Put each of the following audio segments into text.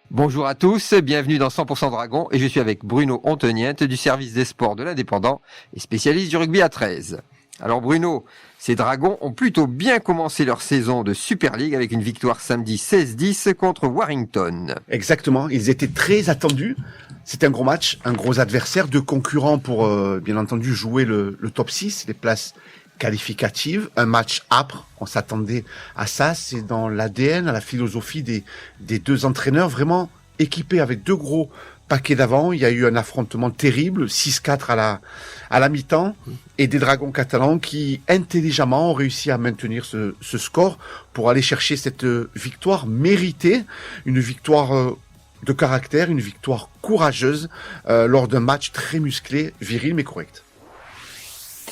Bonjour à tous, bienvenue dans 100% Dragon et je suis avec Bruno Onteniente du service des sports de l'Indépendant et spécialiste du rugby à 13. Alors Bruno, ces Dragons ont plutôt bien commencé leur saison de Super League avec une victoire samedi 16-10 contre Warrington. Exactement, ils étaient très attendus. C'était un gros match, un gros adversaire, deux concurrents pour bien entendu jouer le top 6, les places qualificatives, un match âpre, on s'attendait à ça, c'est dans l'ADN, à la philosophie des deux entraîneurs, vraiment équipés avec deux gros paquets d'avant. Il y a eu un affrontement terrible, 6-4 à la mi-temps, et des Dragons catalans qui intelligemment ont réussi à maintenir ce score pour aller chercher cette victoire méritée, une victoire de caractère, une victoire courageuse lors d'un match très musclé, viril mais correct.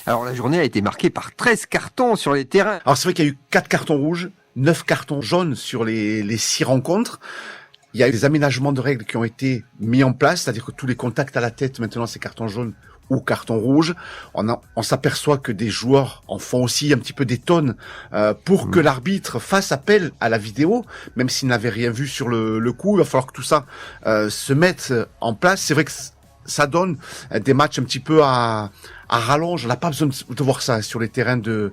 Alors la journée a été marquée par 13 cartons sur les terrains. Alors c'est vrai qu'il y a eu 4 cartons rouges, 9 cartons jaunes sur les 6 rencontres. Il y a eu des aménagements de règles qui ont été mis en place, c'est-à-dire que tous les contacts à la tête, maintenant c'est carton jaune ou carton rouge. On s'aperçoit que des joueurs en font aussi un petit peu des tonnes pour que l'arbitre fasse appel à la vidéo, même s'il n'avait rien vu sur le coup. Il va falloir que tout ça se mette en place. C'est vrai que ça donne des matchs un petit peu à rallonge. On n'a pas besoin de voir ça sur les terrains de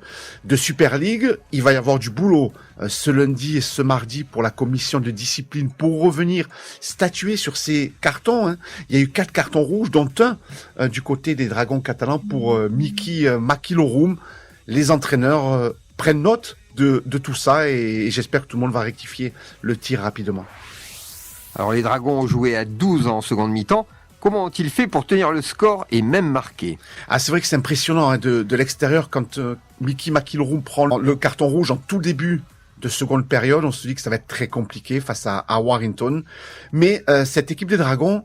Super League. Il va y avoir du boulot ce lundi et ce mardi pour la commission de discipline pour revenir statuer sur ces cartons. Il y a eu 4 cartons rouges, dont un du côté des Dragons catalans pour Miki Makilorum. Les entraîneurs prennent note de tout ça et j'espère que tout le monde va rectifier le tir rapidement. Alors les Dragons ont joué à 12 en seconde mi-temps. Comment ont-ils fait pour tenir le score et même marquer ? C'est vrai que c'est impressionnant de l'extérieur quand Miki Makilorum prend le carton rouge en tout début de seconde période. On se dit que ça va être très compliqué face à Warrington. Mais cette équipe des Dragons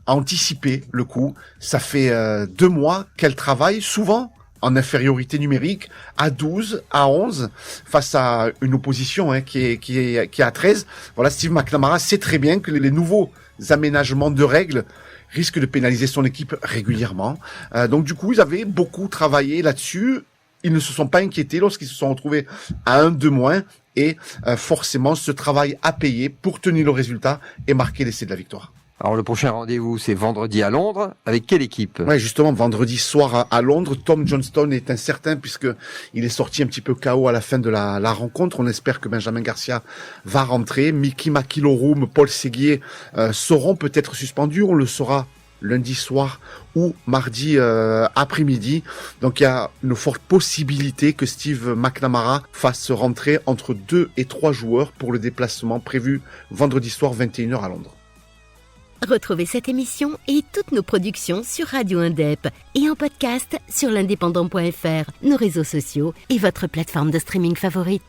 a anticipé le coup. Ça fait 2 mois qu'elle travaille souvent en infériorité numérique à 12, à 11 face à une opposition qui est à 13. Voilà, Steve McNamara sait très bien que les nouveaux aménagements de règles risque de pénaliser son équipe régulièrement. Donc du coup, ils avaient beaucoup travaillé là-dessus. Ils ne se sont pas inquiétés lorsqu'ils se sont retrouvés à 1 de moins. Et forcément, ce travail a payé pour tenir le résultat et marquer l'essai de la victoire. Alors le prochain rendez-vous, c'est vendredi à Londres. Avec quelle équipe ? Ouais, justement, vendredi soir à Londres, Tom Johnston est incertain puisque il est sorti un petit peu KO à la fin de la rencontre. On espère que Benjamin Garcia va rentrer. Miki Makilorum, Paul Séguier seront peut-être suspendus. On le saura lundi soir ou mardi après-midi. Donc il y a une forte possibilité que Steve McNamara fasse rentrer entre 2 et 3 joueurs pour le déplacement prévu vendredi soir 21h à Londres. Retrouvez cette émission et toutes nos productions sur Radio Indep et en podcast sur l'indépendant.fr, nos réseaux sociaux et votre plateforme de streaming favorite.